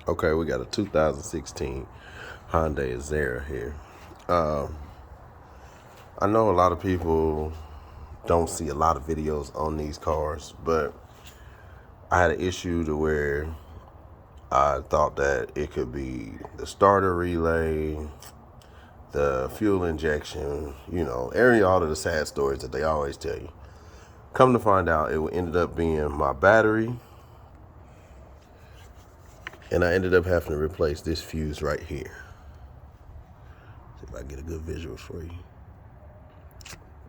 Okay, we got a 2016 Hyundai Azera here. Um, I know a lot of people don't see a lot of videos on these cars, but I had an issue to where I thought that it could be the starter relay, the fuel injection, all of the sad stories that they always tell you. Come to find out, it ended up being my battery, and I ended up having to replace this fuse right here. See if I can get a good visual for you.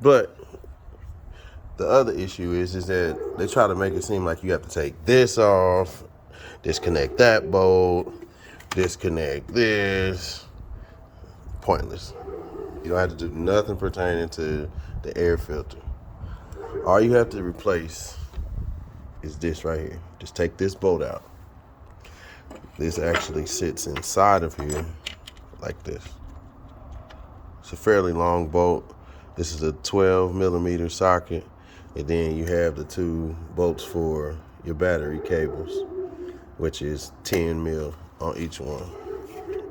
But the other issue is that they try to make it seem like you have to take this off, disconnect that bolt, disconnect this. Pointless. You don't have to do nothing pertaining to the air filter. All you have to replace is this right here. Just take this bolt out. This actually sits inside of here like this. It's a fairly long bolt. This is a 12 millimeter socket. And then you have the two bolts for your battery cables, which is 10 mil on each one.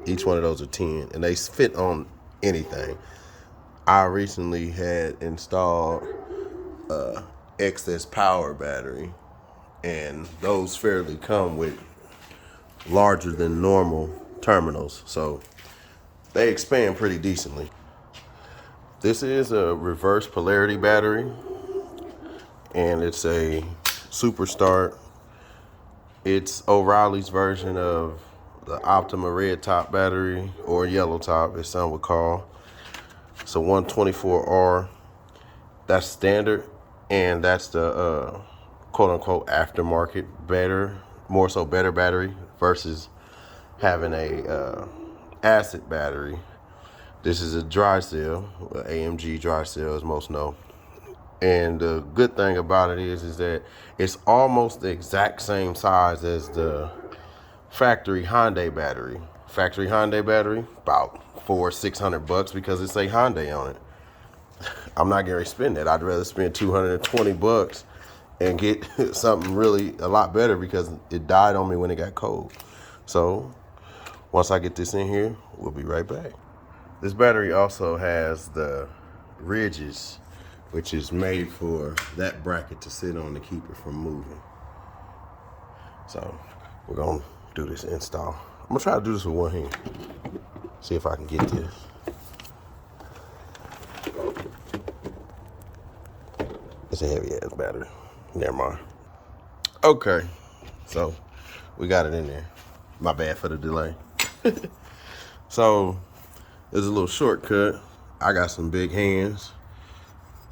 Each one of those are 10, and they fit on anything. I recently had installed excess power battery, and those fairly come with larger than normal terminals, so they expand pretty decently. This is a reverse polarity battery, and it's a super start. It's O'Reilly's version of the Optima red top battery, or yellow top as some would call. It's a 124R. That's standard, and that's the quote unquote aftermarket better, more so better battery versus having a acid battery. This is a dry cell, AMG dry cell as most know. And the good thing about it is that it's almost the exact same size as the factory Hyundai battery. Factory Hyundai battery, about $400-600 because it's a Hyundai on it. I'm not going to spend that. I'd rather spend $220 and get something really a lot better because it died on me when it got cold. So once I get this in here, we'll be right back. This battery also has the ridges, which is made for that bracket to sit on to keep it from moving. So we're going to do this install. I'm going to try to do this with one hand. See if I can get this. It's a heavy ass battery. Never mind. Okay, so we got it in there. My bad for the delay. So there's a little shortcut. I got some big hands,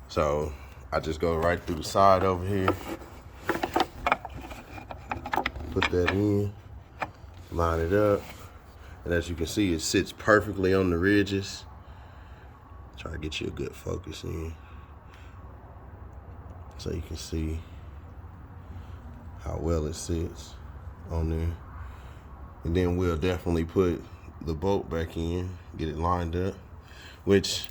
so I just go right through the side over here. Put that in, line it up, and as you can see, it sits perfectly on the ridges. Try to get you a good focus in, so you can see how well it sits on there. And then we'll definitely put the bolt back in, get it lined up, which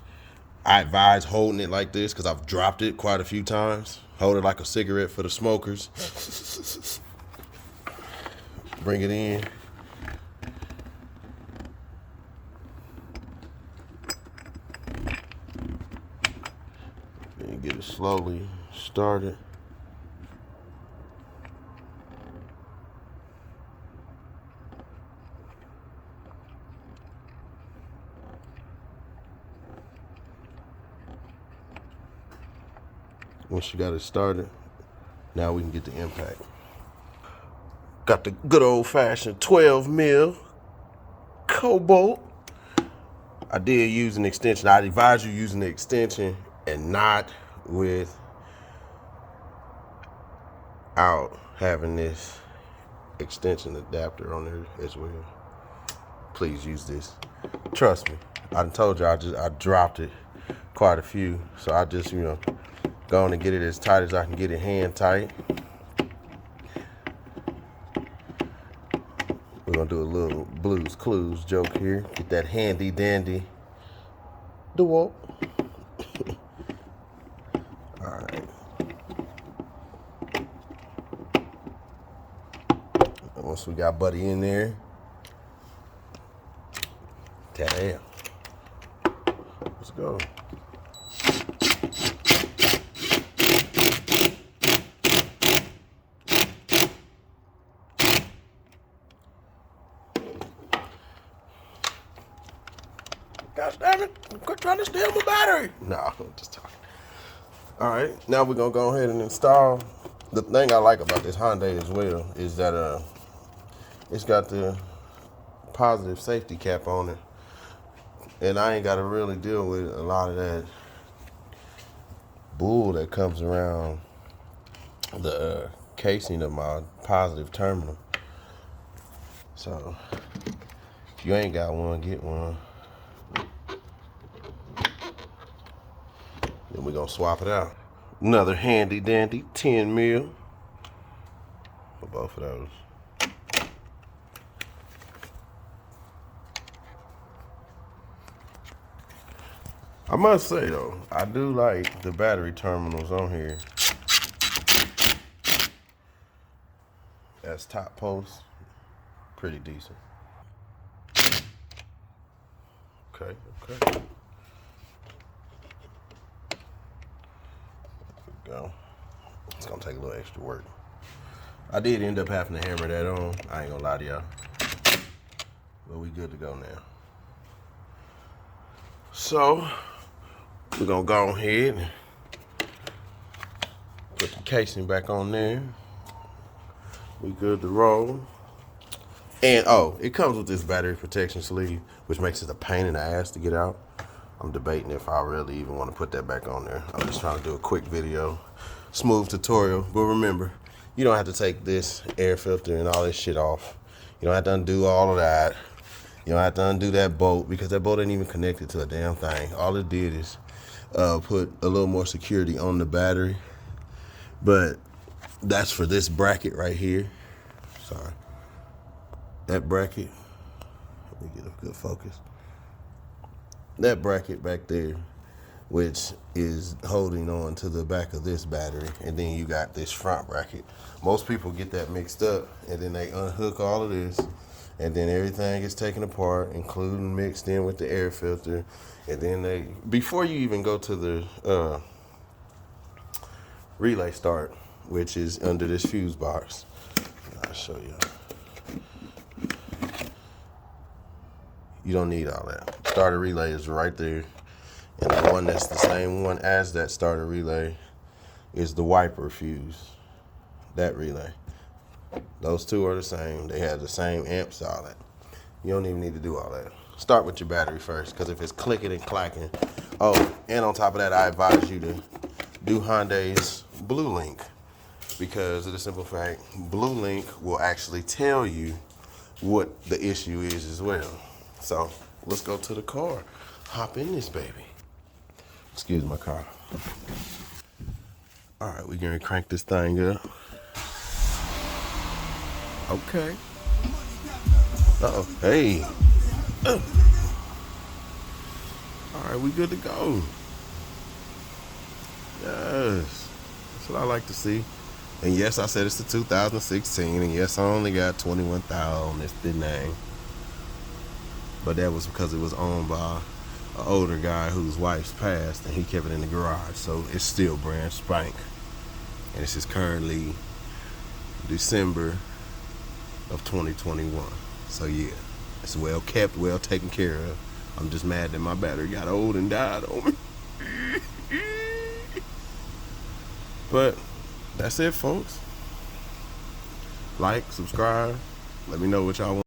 I advise holding it like this because I've dropped it quite a few times. Hold it like a cigarette for the smokers. Bring it in. And get it slowly started. Once you got it started, now we can get the impact. Got the good old fashioned 12 mil cobalt. I did use an extension. I advise you using the extension and not without having this extension adapter on there as well. Please use this. Trust me. I told you I dropped it quite a few. So I just, go on and get it as tight as I can get it hand tight. We're gonna do a little Blues Clues joke here. Get that handy dandy DeWalt. All right. Once we got Buddy in there, Damn. Let's go. Gosh damn it, quit trying to steal my battery. No, I'm just talking. All right, now we're gonna go ahead and install. The thing I like about this Hyundai as well is that it's got the positive safety cap on it. And I ain't gotta really deal with a lot of that bull that comes around the casing of my positive terminal. So if you ain't got one, get one. Then we're gonna swap it out. Another handy dandy 10 mil for both of those. I must say though, I do like the battery terminals on here. As top posts, pretty decent. Okay. There we go. It's gonna take a little extra work. I did end up having to hammer that on. I ain't gonna lie to y'all. But we good to go now. So, we're gonna go ahead and put the casing back on there. We good to roll. And oh, it comes with this battery protection sleeve, which makes it a pain in the ass to get out. I'm debating if I really even want to put that back on there. I'm just trying to do a quick video, smooth tutorial. But remember, you don't have to take this air filter and all this shit off. You don't have to undo all of that. You don't have to undo that bolt because that bolt ain't even connected to a damn thing. All it did is put a little more security on the battery. But that's for this bracket right here. Sorry. That bracket, let me get a good focus. That bracket back there, which is holding on to the back of this battery, and then you got this front bracket. Most people get that mixed up, and then they unhook all of this, and then everything is taken apart, including mixed in with the air filter, and then before you even go to the relay start, which is under this fuse box. I'll show you. You don't need all that. Starter relay is right there. And the one that's the same one as that starter relay is the wiper fuse. That relay. Those two are the same. They have the same amps, all that. You don't even need to do all that. Start with your battery first, because if it's clicking and clacking. Oh, and on top of that, I advise you to do Hyundai's Blue Link, because of the simple fact, Blue Link will actually tell you what the issue is as well. So let's go to the car. Hop in this baby. Excuse my car. All right, we're gonna crank this thing up. Okay. Uh-oh, hey. All right, we good to go. Yes, that's what I like to see. And yes, I said it's the 2016, and yes, I only got 21,000. It's the name. But that was because it was owned by an older guy whose wife's passed, and he kept it in the garage. So it's still brand spank. And this is currently December of 2021. So yeah, it's well kept, well taken care of. I'm just mad that my battery got old and died on me. But that's it, folks. Like, subscribe. Let me know what y'all want.